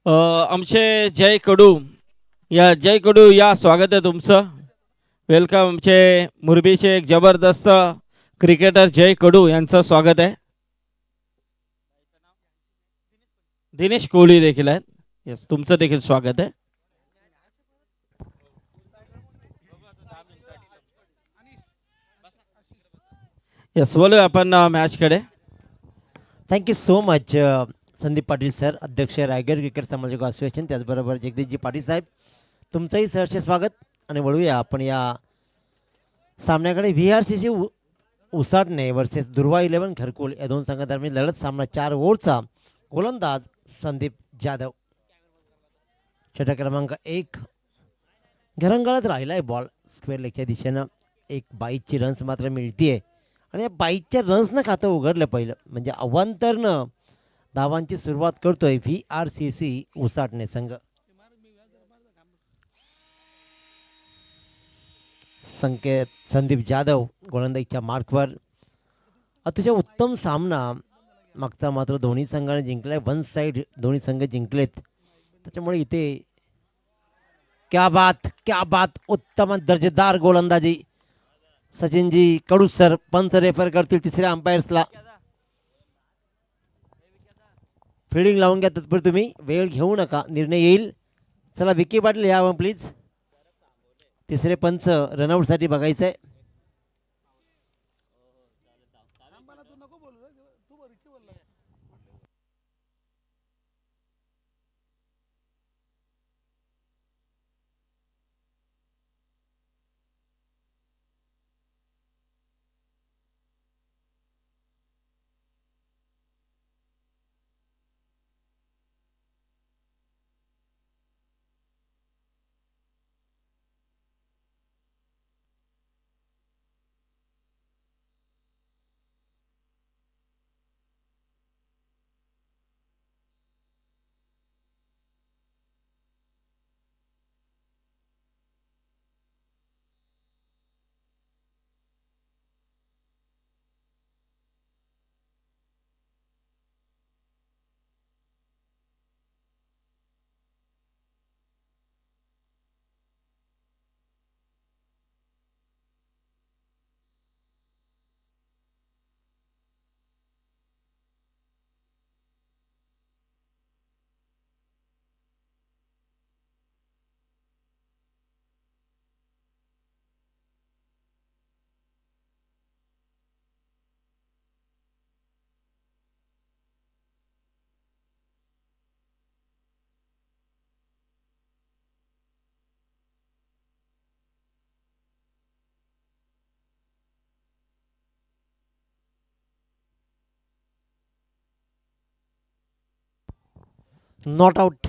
आमचे जय कडू या स्वागत आहे तुमचं. वेलकम. आमचे मुरबीचे एक जबरदस्त क्रिकेटर जय कडू यांचं स्वागत आहे. दिनेश कोहली देखील आहेत. यस, तुमचं देखील स्वागत आहे. यस, बोलूया आपण मॅचकडे. Thank you so much Sandeep Patil sir, अध्यक्ष रायगड क्रिकेट समालोचक असोसिएशन, त्याचबरोबर जगदीशजी पाटील साहेब, तुमचंही सहर्ष स्वागत. आणि वळूया आपण या सामन्याकडे. VRCC उसाटणे वर्सेस दुर्वा 11 घरकुल या दोन संघादरम्यान लढत. सामना 4 ओव्हरचा. गोलंदाज संदीप जाधव. षटक क्रमांक 1 घरंगळत राहिला आहे बॉल स्क्वेअर लेगच्या दिशेनं. एक 22ची रन्स मात्र मिळतीये आणि या 22च्या रन्सनं खातं उघडलं पहिलं, म्हणजे अवांतरनं धावांची सुरुवात करतोय VRCC उसाटणे संघ. संकेत संदीप जाधव गोलंदाजीच्या मार्कवर. अतिशय उत्तम सामना मागचा मात्र दोन्ही संघाने जिंकलाय. वन साईड दोन्ही संघ जिंकलेत, त्याच्यामुळे इथे क्या बात उत्तम दर्जेदार गोलंदाजी. सचिनजी कडू सर पंच रेफर करतील तिसऱ्या अंपायर्सला. फिल्डिंग लावून घ्या तत्पर, तुम्ही वेळ घेऊ नका, निर्णय येईल. चला विकी पाटील यावं प्लीज. तिसरे पंच रनआउटसाठी बघायचं आहे. Not out.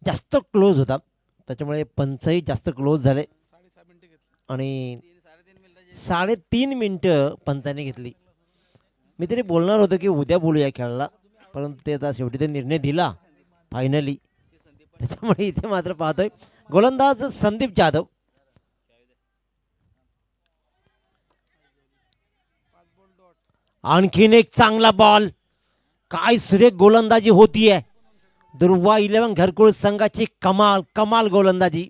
जास्त क्लोज होता, त्याच्यामुळे पंचही जास्त क्लोज झाले आणि 3.5 मिनटं पंचाने घेतली. मी तरी बोलणार होतो की उद्या बोलूया खेळाला, परंतु ते आता शेवटी ते निर्णय दिला फायनली, त्याच्यामुळे इथे मात्र पाहतोय गोलंदाज संदीप जाधव. आणखीन एक चांगला बॉल. काय सुरेख गोलंदाजी होतीये दुर्वा 11 घरकुल संघाची. कमाल गोलंदाजी.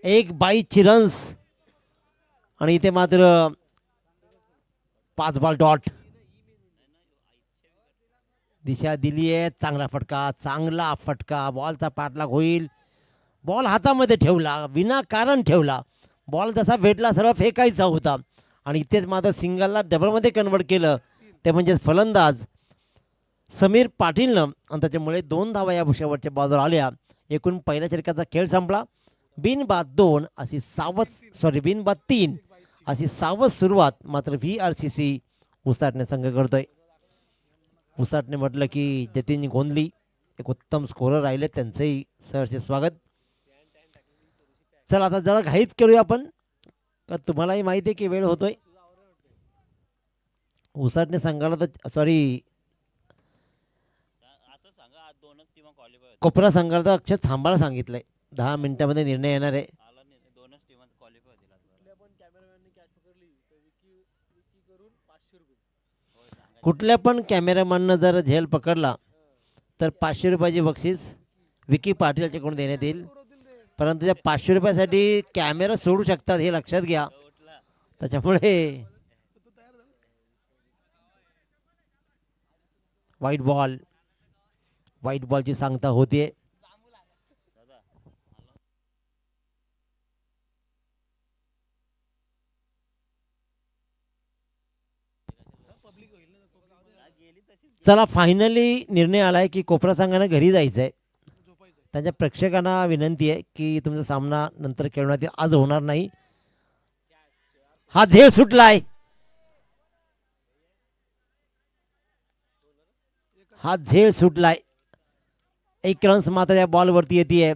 एक 22ची रन्स आणि इथे मात्र 5 बॉल डॉट. दिशा दिली आहे. चांगला फटका. बॉलचा पाठलाग होईल. बॉल हातामध्ये ठेवला, विनाकारण ठेवला. बॉल जसा भेटला सरळ फेकायचा होता आणि इथेच मात्र सिंगलला डबलमध्ये कन्वर्ट केलं, ते म्हणजे फलंदाज समीर पाटीलनं. आणि त्याच्यामुळे 2 धावा या शेवटच्या बॉलवर आल्या. एकूण पहिल्या षटकाचा खेळ संपला. बिनबाद 2 अशी बिनबाद 3 अशी सावध सुरुवात मात्र VRCC उसाटणे संघ करतोय. उसाटणे म्हटलं की जतीन गोंधली एक उत्तम स्कोरर राहिले, त्यांचंही सहर्ष स्वागत. चला आता जरा घाईत करूया आपण, तर तुम्हालाही माहिती आहे की वेळ होतोय. उसाटणे संघाला तर कोपरा संघाला तर अक्षर थांबायला सांगितलंय. 10 मिनिटामध्ये निर्णय येणार आहे. कुठल्या पण कॅमेरामॅननं जर झेल पकडला तर 500 रुपयाची बक्षीस विकी पाटील याच्याकडून देण्यात येईल. परंतु त्या 500 रुपयासाठी कॅमेरा सोडू शकतात हे लक्षात घ्या. त्याच्यामुळे व्हाईट बॉलची सांगता होते. चला फायनली निर्णय आलाय की कोपरा संघाने घरी जायचंय. त्यांच्या प्रेक्षकांना विनंती आहे की तुमचा सामना नंतर खेळण्यात येईल, आज होणार नाही. हा झेल सुटलाय. हा झेल सुटलाय. 1 रन्स मात्र या बॉलवरती येते.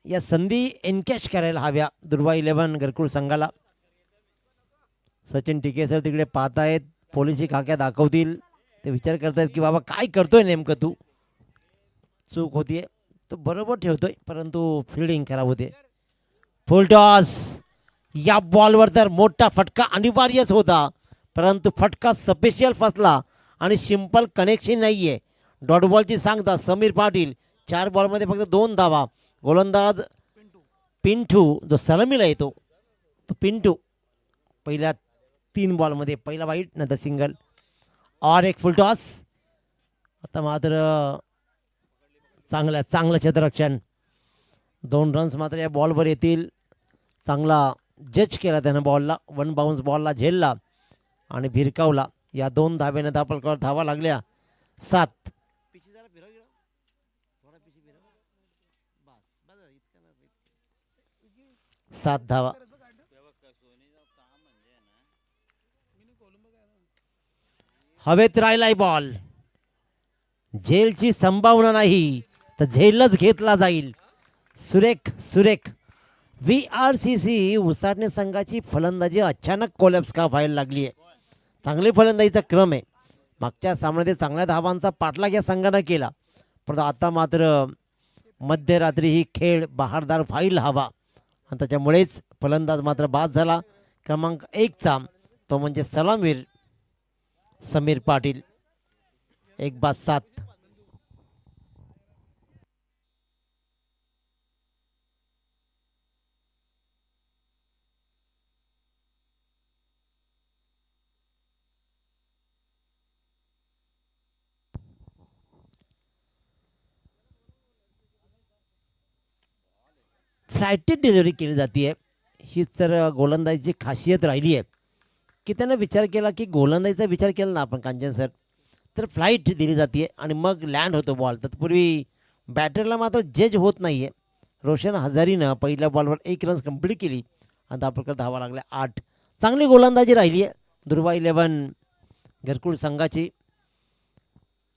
या संधी एनकॅश करायला हव्या दुर्वा 11 घरकुल संघाला. सचिन टिके सर तिकडे पाहत आहेत, पोलिसी खाक्या दाखवतील. ते विचार करतायत की बाबा काय करतोय नेमकं तू. चूक होतीये, तो बरोबर ठेवतोय परंतु फिल्डिंग खराब होते. फुल टॉस. या बॉलवर तर मोठा फटका अनिवार्यच होता, परंतु फटका स्पेशल फसला आणि सिंपल कनेक्शन नाहीये. डॉट बॉलची सांगता समीर पाटील. 4 बॉलमध्ये फक्त 2 धावा. गोलंदाज पिंटू जो सलामीला येतो तो पिंटू पहिल्या 3 बॉलमध्ये पहिला वाईट नंतर सिंगल और एक फुल टॉस. आता मात्र चांगलं क्षेत्ररक्षण. 2 रन्स मात्र या बॉलवर येतील. चांगला जज केला त्यानं बॉलला. 1 बाउन्स बॉलला झेलला आणि भिरकावला. या 2 धाब्याने धापलकर धावा लागल्या 7. 7 धावा. हवेत राहिलाय बॉल. झेलची संभावना नाही तर झेलच घेतला जाईल. सुरेख VRCC उसाटणे संघाची फलंदाजी अचानक कोलॅप्स का व्हायला लागली आहे. चांगली फलंदाजीचा क्रम आहे. मागच्या सामन्यात चांगल्या धावांचा पाठलाग या संघानं केला, परंतु आता मात्र मध्यरात्री ही खेळ बहारदार व्हायला हवा आणि त्याच्यामुळेच फलंदाज मात्र बाद झाला. क्रमांक 1चा तो म्हणजे सलामीर समीर पाटील. 1 बाद 7. फ्लायटेड डिलिव्हरी केली जाते. हीच तर गोलंदाजीची खासियत राहिली आहे की त्यानं विचार केला की गोलंदाजीचा विचार केला ना आपण कांचन सर, तर फ्लाईट दिली जाते आणि मग लँड होतो बॉल. तत्पूर्वी बॅटरला मात्र जज होत नाही आहे. रोशन हजारीनं पहिल्या बॉलवर 1 रन्स कंप्लीट केली आणि त्याप्रकार धावा लागल्या 8. चांगली गोलंदाजी राहिली आहे दुर्वा 11 घरकुल संघाची.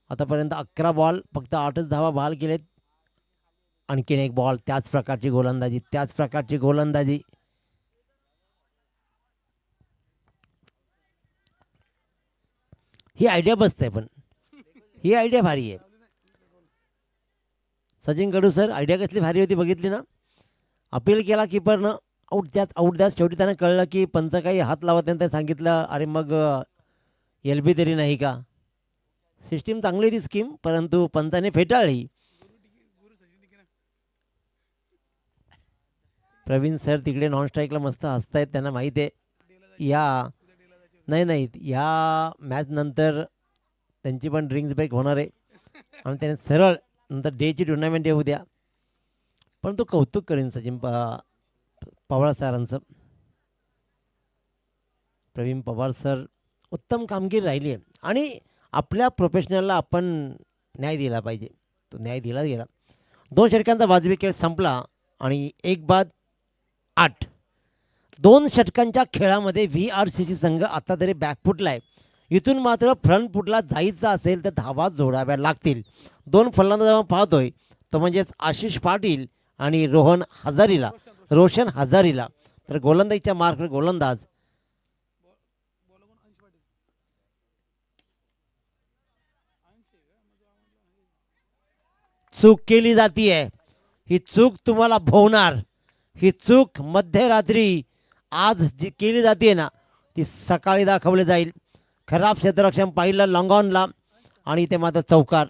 आतापर्यंत 11 बॉल फक्त 8च धावा बहाल केलेत. आणखीन 1 बॉल त्याच प्रकारची गोलंदाजी. ही आयडिया बसते, पण ही आयडिया भारी आहे. सचिन कडू सर आयडिया कसली भारी होती बघितली ना. अपील केला कीपरनं, आऊट द्यास. शेवटी त्यांना कळलं की पंच काही हात लावत नाही. त्यांनी सांगितलं अरे मग LB तरी नाही का. सिस्टीम चांगली होती स्कीम, परंतु पंचाने फेटाळली. प्रवीण सर तिकडे नॉन स्ट्राईकला मस्त हसतायत. त्यांना माहीत आहे नाही या मॅच नंतर त्यांची पण ड्रिंक्स ब्रेक होणार आहे आणि त्याने सरळ नंतर डेची टुर्नामेंट येऊ द्या. पण तो कौतुक करेन सचिन पवार सरांचं. प्रवीण पवार सर उत्तम कामगिरी राहिली आहे आणि आपल्या प्रोफेशनलला आपण न्याय दिला पाहिजे. तो न्याय दिला गेला. 2 षटकांचा वाजवी खेळ संपला आणि 1 बाद 8. 2 षटकांच्या खेळामध्ये VRCC संघ आता तरी बॅकफुटला आहे. इथून मात्र फ्रंट फुटला जायचं असेल तर धावा जोडाव्या लागतील. 2 फलंदाज पाहतोय तो म्हणजेच आशिष पाटील आणि रोशन हजारीला. तर गोलंदाजीच्या मार्कवर गोलंदाज चूक केली जातीये. ही चूक तुम्हाला भोवणार. ही चूक मध्यरात्री आज जी केली जाते ना ती सकाळी दाखवली जाईल. खराब क्षेत्ररक्षण पाहिलं लॉंगॉनला आणि इथे मात्र चौकार.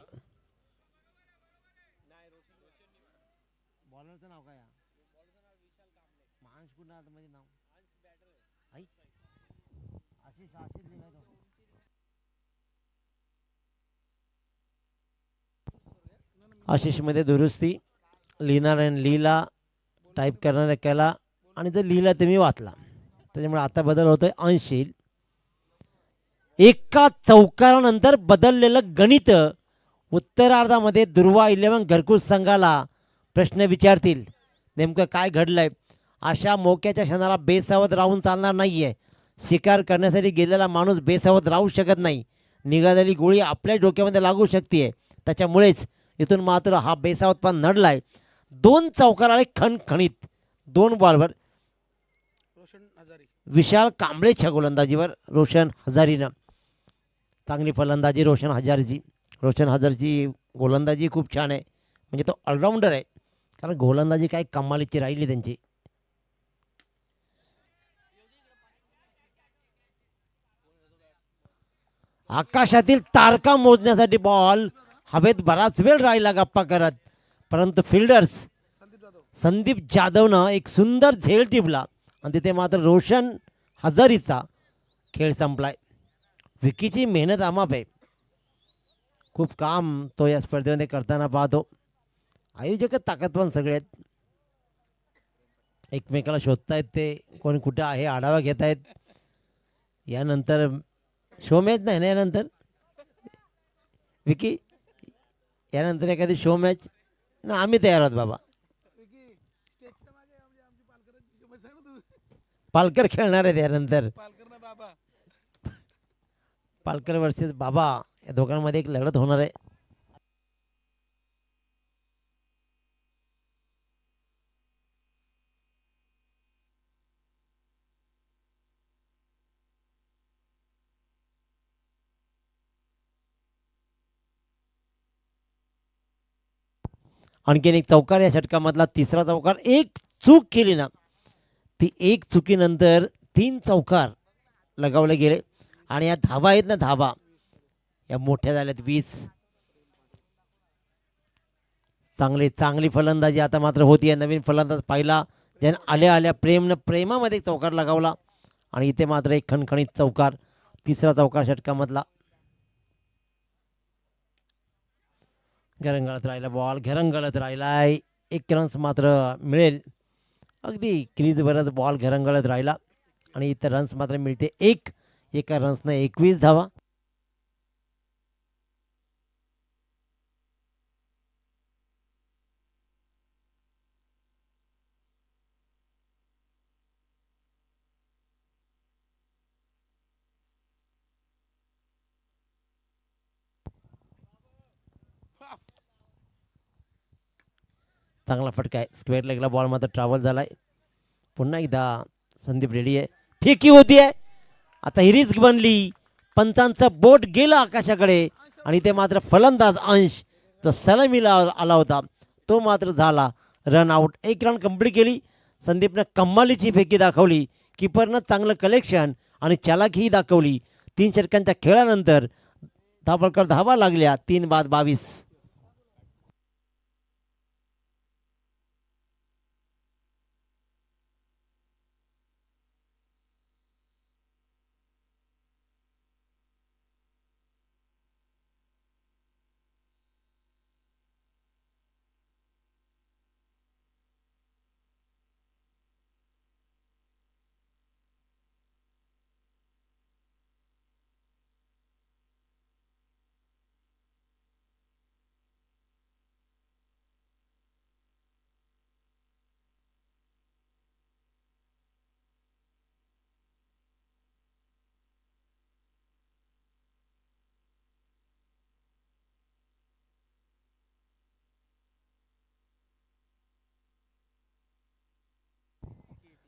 आशिष मध्ये दुरुस्ती लिहिणाऱ्याने लिहिला, टाईप करणाऱ्या केला आणि जर लिहिला तुम्ही वाचला, त्याच्यामुळे आता बदल होतोय. अंश येईल. एका चौकारानंतर बदललेलं गणित. उत्तरार्धामध्ये दुर्वा 11 घरकुल संघाला प्रश्न विचारतील नेमकं काय घडलंय. अशा मोक्याच्या क्षणाला बेसावध राहून चालणार नाहीये. शिकार करण्यासाठी गेलेला माणूस बेसावध राहू शकत नाही. निघालेली गोळी आपल्या डोक्यामध्ये लागू शकते. त्याच्यामुळेच इथून मात्र हा बेसावधपण नडलाय. 2 चौकार आले खणखणीत 2 बॉलवर. विशाल कांबळेच्या गोलंदाजीवर रोशन हजारीनं चांगली फलंदाजी रोशन हजारची. रोशन हजारची गोलंदाजी खूप छान आहे. म्हणजे तो ऑलराऊंडर आहे, कारण गोलंदाजी काय कमालीची राहिली त्यांची. आकाशातील तारका मोजण्यासाठी बॉल हवेत बराच वेळ राहिला गप्पा करत, परंतु फिल्डर्स संदीप जाधवनं एक सुंदर झेल टिपला आणि तिथे मात्र रोशन हजारीचा खेळ संपलाय. विकीची मेहनत अमाप आहे. खूप काम तो या स्पर्धेमध्ये करताना पाहतो. आयोजक ताकदवान सगळे आहेत. एकमेकाला शोधतायत, ते कोण कुठं आहे आढावा घेत आहेत. यानंतर शो मॅच नाही ना, यानंतर विकी यानंतर एखादी शो मॅच ना, आम्ही तयार आहोत बाबा. पालकर खेळणार आहेत यानंतर. पालकर वर्सेस बाबा या दोघांमध्ये एक लढत होणार आहे. आणखीन एक चौकार या षटकामधला तिसरा चौकार. एक चूक केली ना, ती एक चुकीनंतर 3 चौकार लगावले गेले आणि या धावा आहेत ना, धावा या मोठ्या झाल्यात 20. चांगली फलंदाजी आता मात्र होती. नवीन फलंदाज पाहिला ज्याने आल्या आल्या प्रेमामध्ये चौकार लगावला आणि इथे मात्र एक खणखणीत चौकार. तिसरा चौकार षटकामधला. घरंगळत राहिला बॉल, घरंगळत राहिलाय. 1 रन्स मात्र मिळेल. अगदी क्रीजवरच बॉल घरंगळत राहिला आणि इतर रन्स मात्र मिळते 1. एका रन्सनं 21 धावा. चांगला फटका आहे. स्क्वेअर लेगला बॉल मात्र ट्रॅव्हल झालाय. पुन्हा एकदा संदीप रेडी आहे. फेकी होतीये. आता ही रिस्क बनली. पंचांचं बोट गेलं आकाशाकडे आणि ते मात्र फलंदाज अंश जो सलामीला आला होता तो मात्र झाला रन आउट. 1 रन कंप्लीट केली. संदीपनं कमालीची फेकी दाखवली. किपरनं चांगलं कलेक्शन आणि चालाकीही दाखवली. 3 षटकांच्या खेळानंतर धावपळकर धावा लागल्या. 3 बाद 22.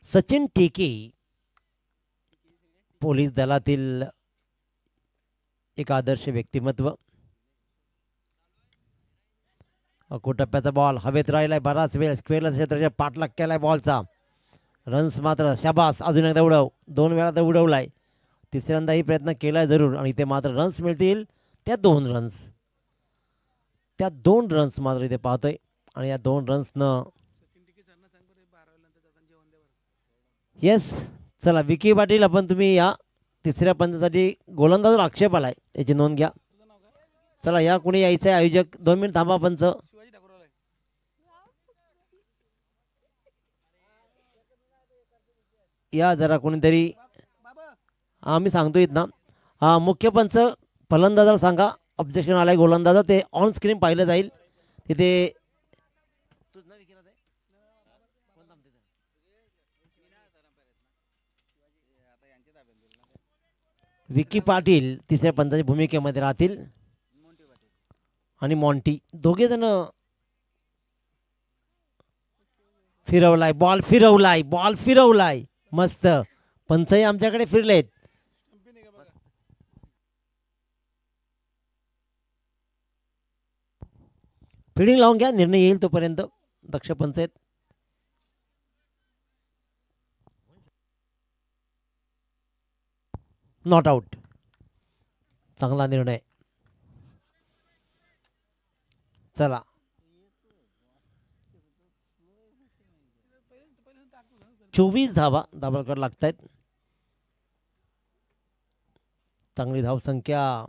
सचिन टेके पोलीस दलातील एक आदर्श व्यक्तिमत्व. टप्प्याचा बॉल हवेत राहिलाय बराच वेळ. स्क्वेअरला क्षेत्राच्या पाठलाग केलाय बॉलचा. रन्स मात्र शाबास. अजून एकदा उडव. 2 वेळा तर उडवलाय. तिसऱ्यांदाही प्रयत्न केला जरूर आणि इथे मात्र रन्स मिळतील. त्या 2 रन्स, त्या 2 रन्स मात्र इथे पाहतोय आणि या 2 रन्सनं येस. चला विकी पाटील, आपण तुम्ही या तिसऱ्या पंचासाठी गोलंदाजवर आक्षेप आलाय याची नोंद घ्या. चला या कोणी यायचं आहे आयोजक, 2 मिनिट थांबा पंच. या जरा कोणीतरी, मी सांगतोय ना मुख्य पंच फलंदाजाला सांगा ऑब्जेक्शन आलाय गोलंदाजा, ते ऑन स्क्रीन पाहिलं जाईल तिथे. विकी पाटील तिसऱ्या पंचाच्या भूमिकेमध्ये राहतील आणि मॉन्टी, दोघे जण फिरवलाय बॉल, फिरवलाय बॉल, फिरवलाय मस्त. पंचही आमच्याकडे फिरलेत. फिल्डिंग लावून घ्या, निर्णय येईल तोपर्यंत. दक्ष पंच आहेत. नॉट आउट, चांगला निर्णय. चला 24 धावा दाभोळकर लागतायत. चांगली धावसंख्या,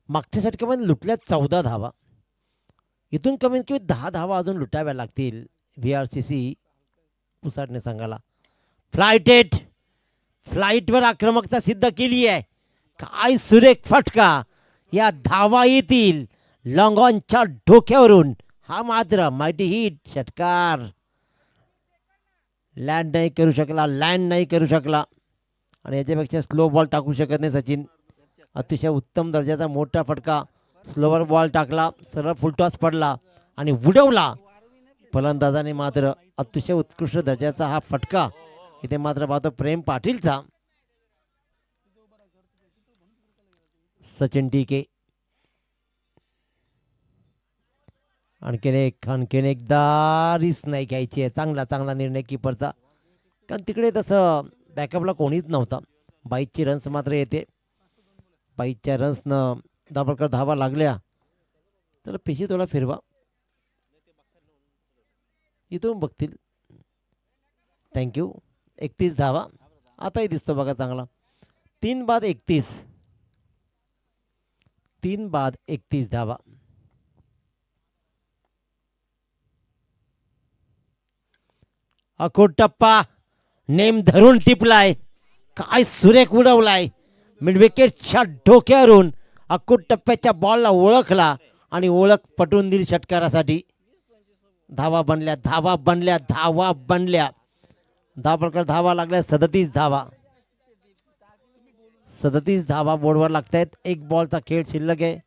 मागच्या षटकामध्ये लुटल्या 14 धावा. इथून कमीत कमी 10 धावा अजून लुटाव्या लागतील VRCC पुसाटणे संघाला. फ्लाईटवर आक्रमकता सिद्ध केली आहे. काय सुरेख फटका, या धावा येतील लॉंगॉनच्या डोक्यावरून. हा मात्र माहिती हिट, षटकार. लँड नाही करू शकला आणि याच्यापेक्षा स्लो बॉल टाकू शकत नाही सचिन. अतिशय उत्तम दर्जाचा मोठा फटका, स्लोवर बॉल टाकला, सरळ फुलटॉस पडला आणि उडवला फलंदाजाने. मात्र अतिशय उत्कृष्ट दर्जाचा हा फटका इथे मात्र पाहतो प्रेम पाटीलचा. सचिन टीके आणखीन एकदा रिस्क नाही घ्यायची आहे. चांगला निर्णय किपरचा, कारण तिकडे तसं बॅकअपला कोणीच नव्हता. 22ची रन्स मात्र येते. 22च्या रन्सनं दाभोळकर धावा लागल्या. तर पेशी थोडा फिरवा, इथून बघतील. थँक्यू. 31 धावा आताही दिसतो बघा चांगला. 3 बाद 31 धावा. अकोट टप्पा नेम धरून टिपलाय. काय सुरेख उडवलाय मिडविकेटच्या डोक्यावरून. अकोट टप्प्याच्या बॉलला ओळखला आणि ओळख पटवून दिली षटकारासाठी. धावा बनल्या. दाभोळकर धावा लागल्या 37 धावा बोर्डवर लागतायत. 1 बॉलचा खेळ शिल्लक आहे.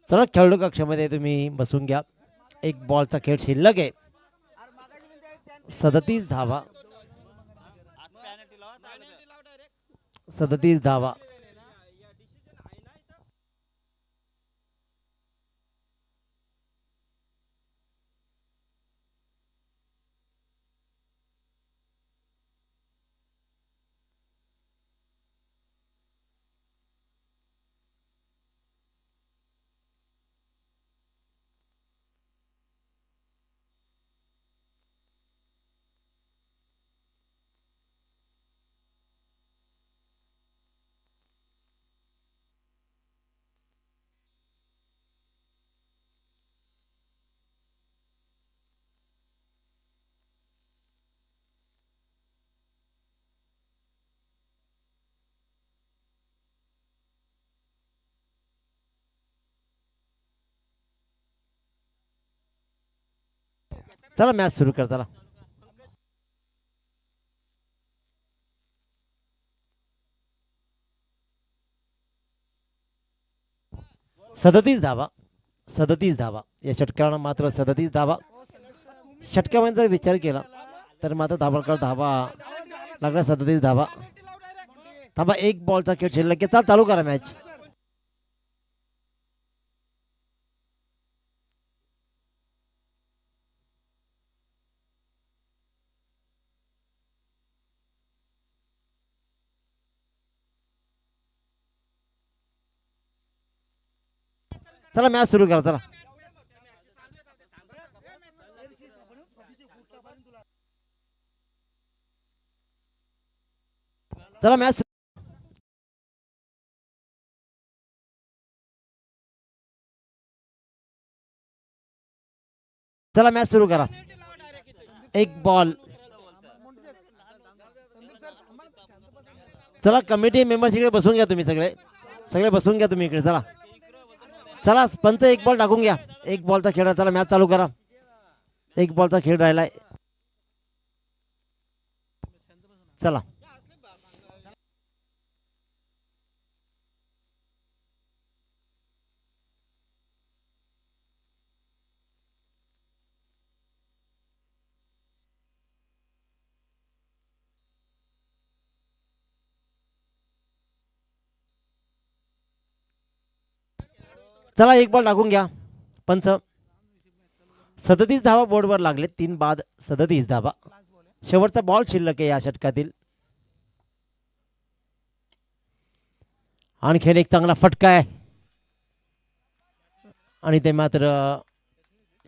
चला खेळाडू कक्षामध्ये तुम्ही बसून घ्या. 1 बॉलचा खेळ शिल्लक आहे. 37 धावा. चला मॅच सुरू कर चला. 37 धावा. 37 धावा या षटकारानं मात्र 37 धावा. षटकामध्ये जर विचार केला तर मात्र धावकर धावा लागला 37 धावा. थांबा एक बॉलचा खेळ शिल्लक आहे. चालू करा मॅच. चला मॅच सुरू करा चला. चला मॅच चला मॅच सुरू करा. एक बॉल. चला कमिटी मेंबर्स इकडे बसून घ्या. तुम्ही सगळे सगळे बसून घ्या तुम्ही इकडे. चला चला पंच एक बॉल टाकून घ्या. एक बॉलचा खेळ. चला मॅच चालू करा. एक बॉलचा खेळ राहिलाय. चला चला एक बॉल टाकून घ्या. पंच 37 धावा बोर्डवर लागले. 3 बाद 37 धावा. शेवटचा बॉल शिल्लक आहे या षटकातील. आणखीन एक चांगला फटका आहे आणि ते मात्र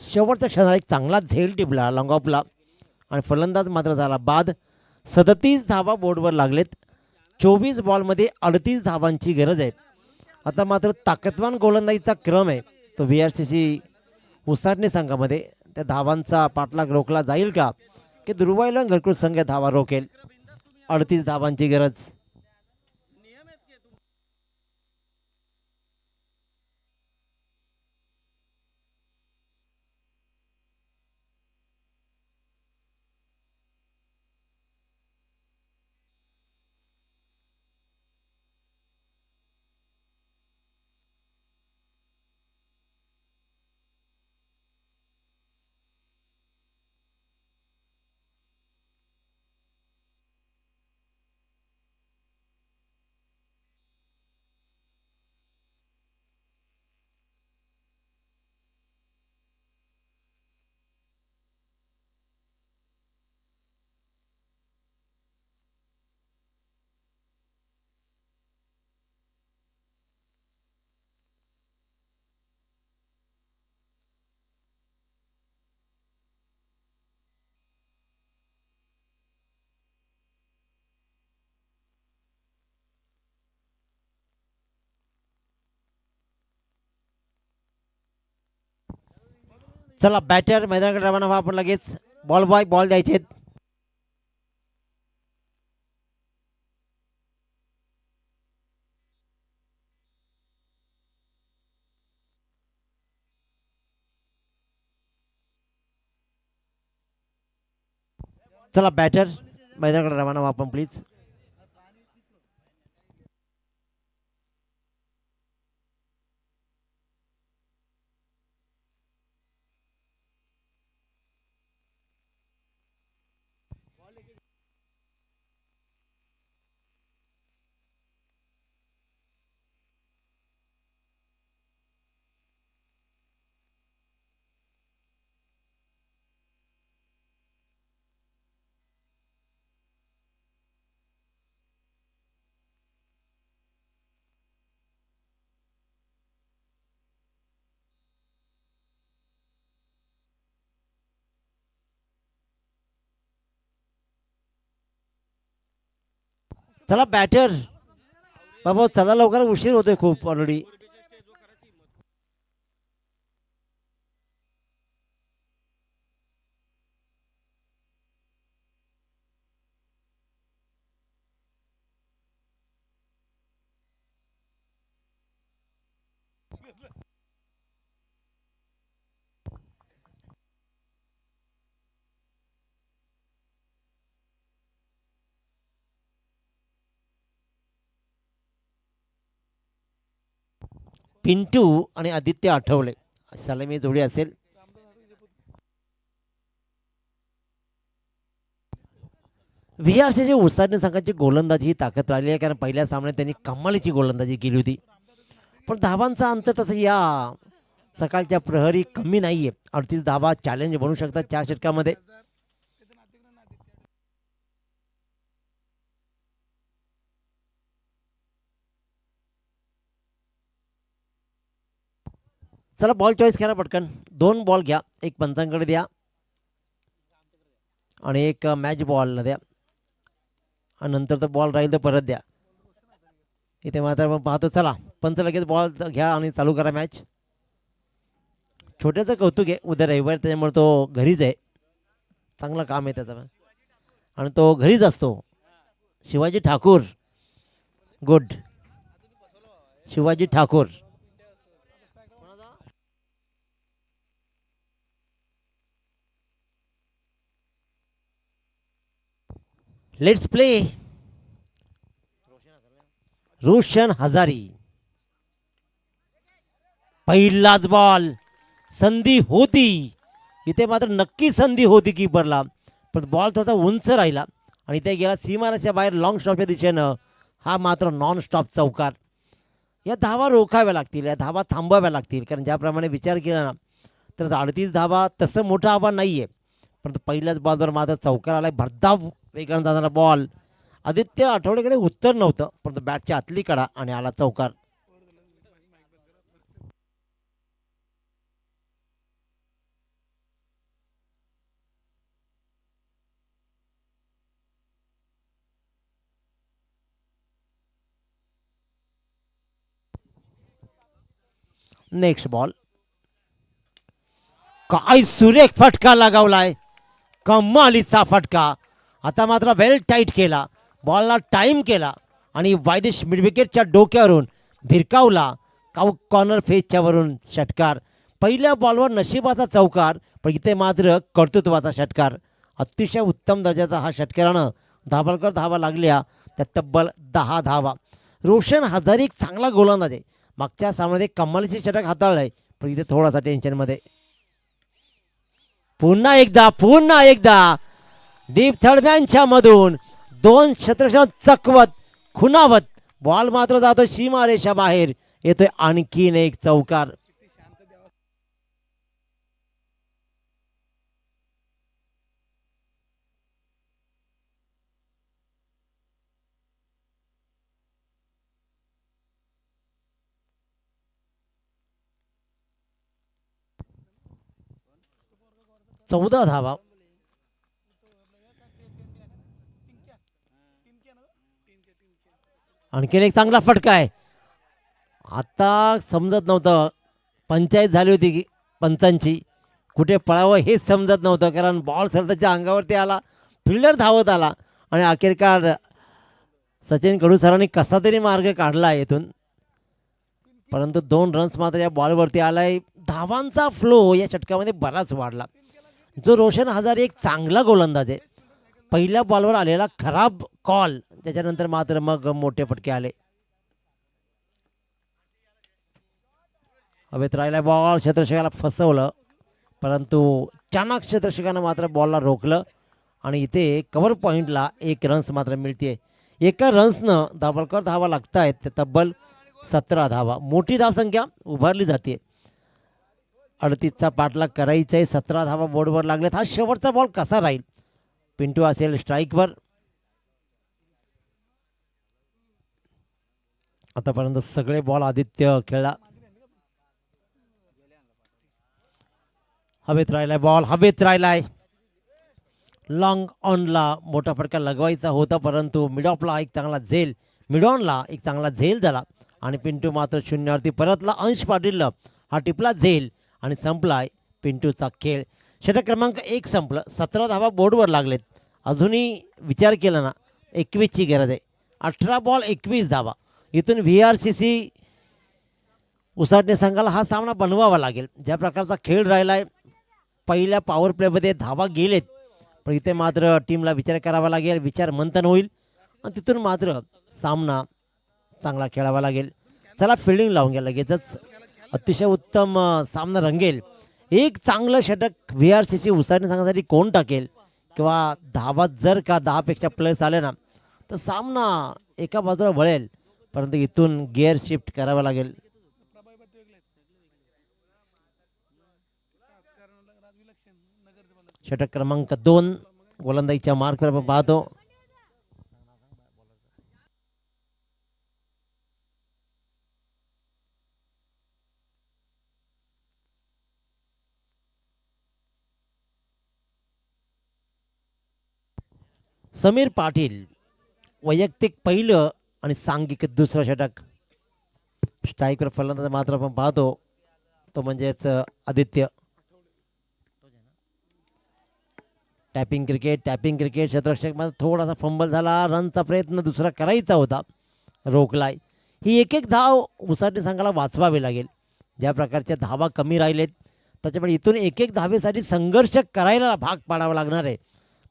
शेवटच्या क्षणाला एक चांगला झेल टिपला लॉंग ऑफला आणि फलंदाज मात्र झाला बाद. 37 धावा बोर्डवर लागलेत. 24 बॉलमध्ये 38 धावांची गरज आहे. आता मात्र ताकदवान गोलंदाजीचा क्रम आहे तो VRCC उसाटणे संघामध्ये. त्या धावांचा पाठलाग रोखला जाईल का की दुर्वाईला घरकुल संघ धावा रोखेल. 38 धावांची गरज. चला बॅटर मैदानाकडे रवाना व्हा. आपण लगेच बॉल बॉय बॉल द्यायचे. चला बॅटर मैदानाकडे रवाना व्हा आपण प्लीज. चला बॅटर बाबा चला लवकर उशीर होतोय खूप ऑलरेडी. पिंटू आणि आदित्य आठवले सलामी जोडी असेल. VRCच्या उसाटणे संघाची गोलंदाजी ही ताकद राहिली आहे, कारण पहिल्या सामन्यात त्यांनी कमालीची गोलंदाजी केली होती. पण धावांचा अंत तसं या सकाळच्या प्रहरी कमी नाहीये. 38 धावा चॅलेंज बनू शकतात 4 षटकामध्ये. चला बॉल चॉईस करा पटकन. 2 बॉल घ्या, एक पंचांकडे द्या आणि एक मॅच बॉलला द्या, आणि नंतर तर बॉल राहील तर परत द्या. इथे मात्र आपण पाहतो. चला पंच लगेच बॉल घ्या आणि चालू करा मॅच. छोट्याचं कौतुक आहे, उद्या रविवार त्याच्यामुळे तो घरीच आहे. चांगलं काम आहे त्याचं आणि तो घरीच असतो. Shivaji Thakur, good. Shivaji Thakur. Let's play. Roshan हजारी. पहिलाच बॉल. संधी होती इथे, मात्र नक्की संधी होती कीपरला, पण बॉल थोडासा उंच राहिला आणि ते गेला सीमारेषेच्या बाहेर लॉंग स्टॉपच्या दिशेनं. हा मात्र नॉन स्टॉप चौकार. या धावा रोखाव्या लागतील, या धावा थांबवाव्या लागतील, कारण ज्याप्रमाणे विचार केला ना तर 38 धावा तसं मोठं आव्हान नाही आहे. परंतु पहिल्याच बॉलवर मात्र चौकार आलाय. भरधाव वेगानं जाणारा बॉल. आदित्य आठवडेकडे उत्तर नव्हतं, परंतु बॅटच्या आतली कडा आणि आला चौकार. Next ball. काय सुरेख फटका लगावलाय, कमालीचा फटका. आता मात्र वेल टाईट केला, बॉलला टाइम केला आणि वाईडिश मिडविकेटच्या डोक्यावरून भिरकावला. कॉर्नर फेसच्या वरून षटकार. पहिल्या बॉलवर नशिबाचा चौकार, पण इथे मात्र कर्तृत्वाचा षटकार. अतिशय उत्तम दर्जाचा हा षटकारानं धावलकर धावा लागल्या त्या तब्बल 10 धावा. रोशन हजारी एक चांगला गोलंदाज आहे. मागच्या सामन्यात एक कमालीचे षटक हाताळलंय, पण इथे थोडासा टेन्शनमध्ये. पुन्हा एकदा डीप थर्डमॅनच्या मधून 2 क्षेत्ररक्षण चकवत खुणावत बॉल मात्र जातो सीमारेषा बाहेर. येतोय आणखीन एक चौकार. चौदा धावा. आणखीन एक चांगला फटका आहे. आता समजत नव्हतं, पंचायत झाली होती की पंचांची, कुठे पळावं हेच समजत नव्हतं, कारण बॉल सरदाच्या अंगावरती आला, फिल्डर धावत आला आणि अखेरकार सचिन कडू सरांनी कसा तरी मार्ग काढला येथून. परंतु 2 रन्स मात्र या बॉलवरती आलाय. धावांचा फ्लो या षटकामध्ये बराच वाढला. जो रोशन हजारी एक चांगला गोलंदाज आहे. पहिल्या बॉलवर आलेला खराब कॉल, त्याच्यानंतर मात्र मग मोठे फटके आले. हवेत राहिला बॉल, क्षेत्ररक्षकाला फसवलं, परंतु चाणक क्षेत्ररक्षकानं मात्र बॉलला रोखलं आणि इथे कव्हर पॉईंटला 1 रन्स मात्र मिळते. एका रन्सनं धावलकर धावा लागत आहेत ते तब्बल 17 धावा. मोठी धावसंख्या उभारली जाते. 38चा पाठलाग करायचा आहे. 17 धावा बोर्डवर लागल्यात. हा शेवटचा बॉल कसा राहील. पिंटू असेल स्ट्राईकवर. आतापर्यंत सगळे बॉल आदित्य खेळला. हवेत राहिलाय बॉल, हवेत राहिलाय. लॉंग ऑनला मोठा फटका लगवायचा होता, परंतु मिड ऑफला एक चांगला झेल, मिड ऑनला एक चांगला झेल झाला आणि पिंटू मात्र शून्यावरती परतला. अंश पाटील हा टिपला झेल आणि संपलाय पिंटूचा खेळ. षटक क्रमांक 1 संपलं. 17 धावा बोर्डवर लागलेत. अजूनही विचार केला ना 21ची गरज आहे. 18 बॉल 21 धावा. इथून VRCC उसाटणे संघाला हा सामना बनवावा लागेल. ज्या प्रकारचा खेळ राहिलाय, पहिल्या पॉवर प्लेमध्ये धावा गेलेत, पण इथे मात्र टीमला विचार करावा लागेल, विचार मंथन होईल आणि तिथून मात्र सामना चांगला खेळावा लागेल. चला फिल्डिंग लावून घ्या लगेचच. अतिशय उत्तम सामना रंगेल. एक चांगलं षटक VRCC उसाटणे संघासाठी कोण टाकेल किंवा धावा जर का 10पेक्षा प्लस आले ना तर सामना एका बाजूला वळेल, परंतु इथून गिअर शिफ्ट करावं लागेल. षटक क्रमांक 2 गोलंदाजीच्या मार्कवर आपण पाहतो. समीर पाटील वैयक्तिक पहिलं आणि सांघिक दुसरं षटक. स्ट्राईकवर फलंदाज मात्र आपण पाहतो तो म्हणजेच आदित्य. टॅपिंग क्रिकेट क्षेत्ररक्षक मध्ये थोडासा फंबल झाला. रनचा प्रयत्न दुसरा करायचा होता, रोखलाय. ही एक एक धाव उसाटणे संघाला वाचवावी लागेल. ज्या प्रकारच्या धावा कमी राहिलेत त्याच्यामुळे इथून एक एक धावेसाठी संघर्ष करायला भाग पाडावा लागणार आहे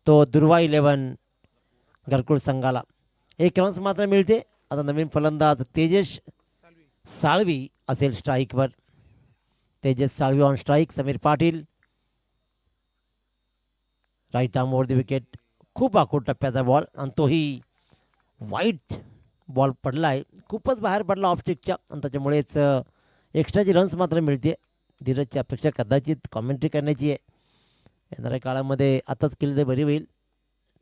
तो दुर्वा 11 घरकुल संघाला. एक रन्स मात्र मिळते. आता नवीन फलंदाज तेजस साळवी असेल स्ट्राईकवर. Tejas Salvi on strike. Sameer Patil right arm over the wicket. खूप आखूड टप्प्याचा बॉल आणि तोही वाईट बॉल पडलाय, खूपच बाहेर पडला ऑफस्टिकच्या आणि त्याच्यामुळेच एक्स्ट्राची रन्स मात्र मिळते. धीरजची अपेक्षा कदाचित कॉमेंट्री करण्याची आहे. येणाऱ्या काळामध्ये आताच केली तर बरी होईल.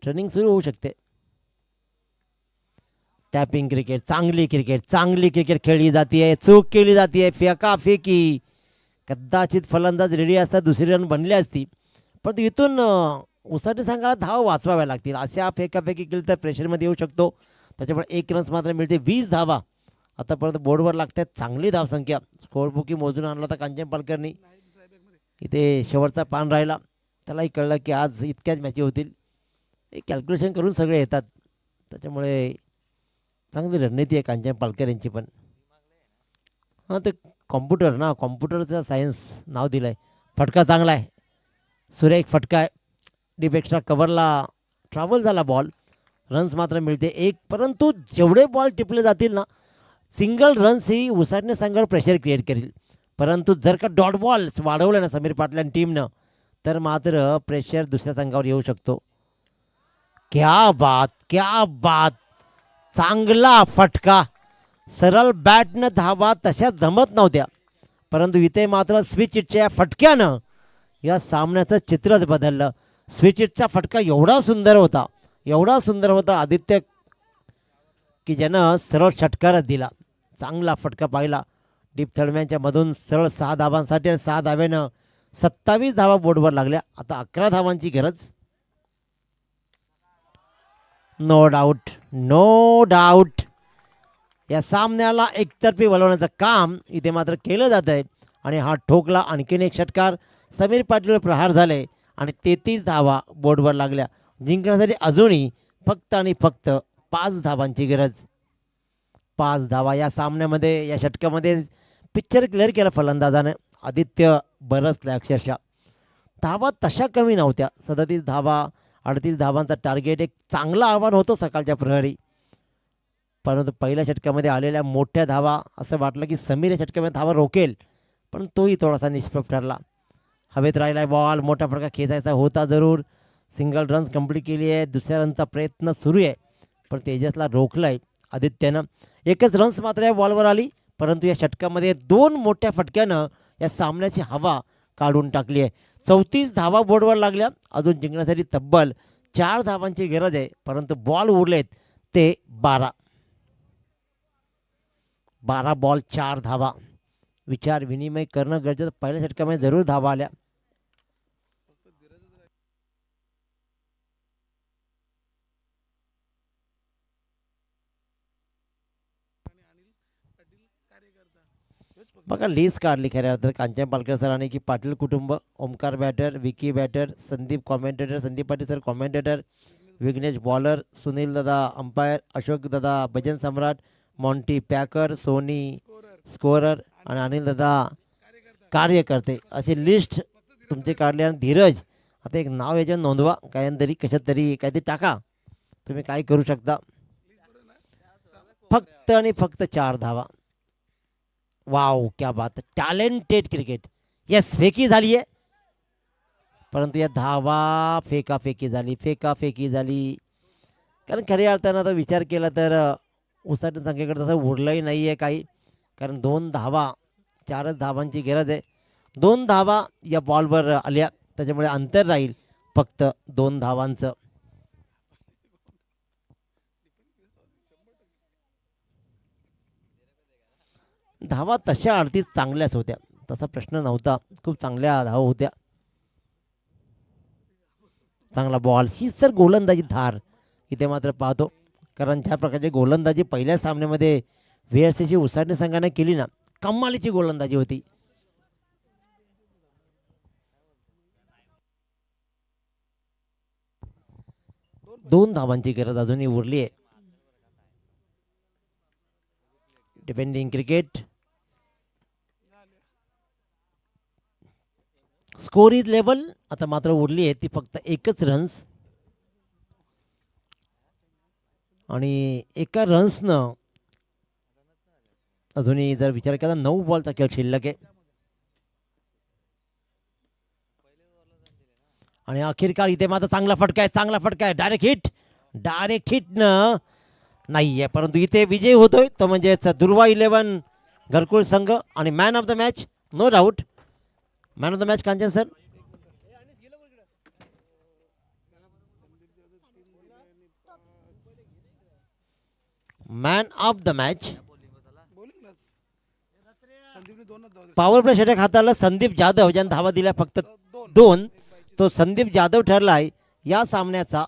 ट्रेनिंग सुरू होऊ शकते. टॅपिंग क्रिकेट चांगली क्रिकेट खेळली जाते. चूक केली जाते, फेकी. कदाचित फलंदाज रेडी असता दुसरी रन बनली असती, परंतु इथून उसाटणे संघाला धाव वाचवाव्या लागतील. अशा फेकाफेकी केली तर प्रेशरमध्ये येऊ शकतो. त्याच्यामुळे एक रन्स मात्र मिळते. 20 धावा आतापर्यंत बोर्डवर लागतात. चांगली धावसंख्या. स्कोअरबुकी मोजून आणला होता कांचन पालकरनी. इथे शेवटचा पान राहिला. त्यालाही कळलं की आज इतक्याच मॅची होतील. एक कॅल्क्युलेशन करून सगळे येतात. त्याच्यामुळे चांगली रणनीती आहे कांचन पालकर यांची पण. हां, ते कॉम्प्युटर ना, कॉम्प्युटरचं सायन्स नाव दिलं आहे. फटका चांगला आहे, सुरेख फटका आहे. डीप एक्स्ट्रा कव्हरला ट्रॅव्हल झाला बॉल. रन्स मात्र मिळते एक. परंतु जेवढे बॉल टिपले जातील ना, सिंगल रन्स ही उसाटणे संघावर प्रेशर क्रिएट करेल. परंतु जर का डॉट बॉल्स वाढवले ना समीर पाटील आणि टीमनं, तर मात्र प्रेशर दुसऱ्या संघावर येऊ शकतो. क्या बात. चांगला फटका. सरळ बॅटनं धावा तशा जमत नव्हत्या, परंतु इथे मात्र स्विच हिटच्या फटक्यानं या सामन्याचं चित्रच बदललं. स्विच हिटचा फटका एवढा सुंदर होता आदित्य की ज्यानं सरळ षटकारच दिला. चांगला फटका पाहिला डीप थडम्यांच्या मधून सरळ 6 धावांसाठी आणि 6 धाव्यानं 27 धावा बोर्डवर लागल्या. आता 11 धावांची गरज. नो डाऊट या सामन्याला एकतर्फी वळवण्याचं काम इथे मात्र केलं जात आहे. आणि हा ठोकला. आणखीन एक षटकार. समीर पाटीलवर प्रहार झाले आणि 33 धावा बोर्डवर लागल्या. जिंकण्यासाठी अजूनही फक्त आणि फक्त 5 धावांची गरज. 5 धावा या सामन्यामध्ये, या षटकामध्ये पिक्चर क्लिअर केला फलंदाजाने. आदित्य बरसला अक्षरशः. धावा तशा कमी नव्हत्या. 37 धावा, 38 धावांचा टार्गेट. एक चांगलं आव्हान होतं सकाळच्या प्रहरी. परंतु पहिल्या षटकामध्ये आलेल्या मोठ्या धावा, असं वाटलं की समीर या षटकामध्ये धावा रोकेल, पण तोही थोडासा निष्प्रभ ठरला. हवेत राहिला बॉल. मोठा फटका खेचायचा होता जरूर. सिंगल रन्स कंप्लीट केली आहे. दुसऱ्या रनचा प्रयत्न सुरू आहे, पण तेजसला रोखलाय आदित्यनं. एकच रन्स मात्र या बॉलवर आली, परंतु या षटकामध्ये 2 मोठ्या फटक्यानं या सामन्याची हवा काढून टाकली आहे. 34 धावा बोर्डवर लागल्या. अजून जिंकण्यासाठी तब्बल 4 धावांची गरज आहे, परंतु बॉल उरलेत ते 12 बॉल 4 धावा. विचार विनिमय करणं गरजेचं. पहिल्या षटकामध्ये जरूर धावा आल्या. बघा लिस्ट काढली खऱ्या अर्थात कांचन पालकर सरांनी की पाटील कुटुंब, Omkar batter, Vicky batter, Sandeep commentator, Sandeep Patil sir commentator, Vighnesh bowler, Sunil दादा अंपायर, अशोक दादा भजन सम्राट, मॉन्टी पॅकर, सोनी स्कोरर आणि अनिल दादा कार्यकर्ते. अशी लिस्ट तुमची काढली. आणि धीरज आता एक नाव याच्यावर नोंदवा, काहीतरी कशात तरी काहीतरी टाका. तुम्ही काय करू शकता. फक्त आणि फक्त 4 धावा. वाव क्या बात, टॅलेंटेड क्रिकेट. येस, फेकी झाली आहे, परंतु या धावा फेकाफेकी झाली. कारण खऱ्या अर्थानं आता विचार केला तर उसाटन संख्येकडे तसं उरलंही नाही आहे काही. कारण 2 धावा, 4च धावांची गरज आहे. 2 धावा या बॉलवर आल्या, त्याच्यामुळे अंतर राहील फक्त 2 धावांचं. धावा तशा अर्थी चांगल्याच होत्या, तसा प्रश्न नव्हता. खूप चांगल्या धावा होत्या. चांगला बॉल, ही सर गोलंदाजी धार इथे मात्र पाहतो. कारण ज्या प्रकारची गोलंदाजी पहिल्या सामन्यामध्ये VSCची उसाटणे संघाने केली ना, कमालीची गोलंदाजी होती. दोन धावांची गरज अजूनही उरली आहे. Depending cricket, score is level. आता मात्र उरली आहे ती फक्त 1च रन्स, आणि एका रन्सनं अजूनही जर विचार केला 9 बॉलचा खेळ शिल्लक आहे. आणि अखेरकार इथे मात्र चांगला फटका आहे. डायरेक्ट हिट न नाही आहे, परंतु इथे विजय होतोय तो म्हणजेच दुर्वा 11 घरकुल संघ. आणि man of the match, no doubt man of the match Kanchan sir. Man of the match power play षटक हाताळलं संदीप जाधव, ज्याने धावा दिल्या फक्त 2. तो संदीप जाधव ठरलाय या सामन्याचा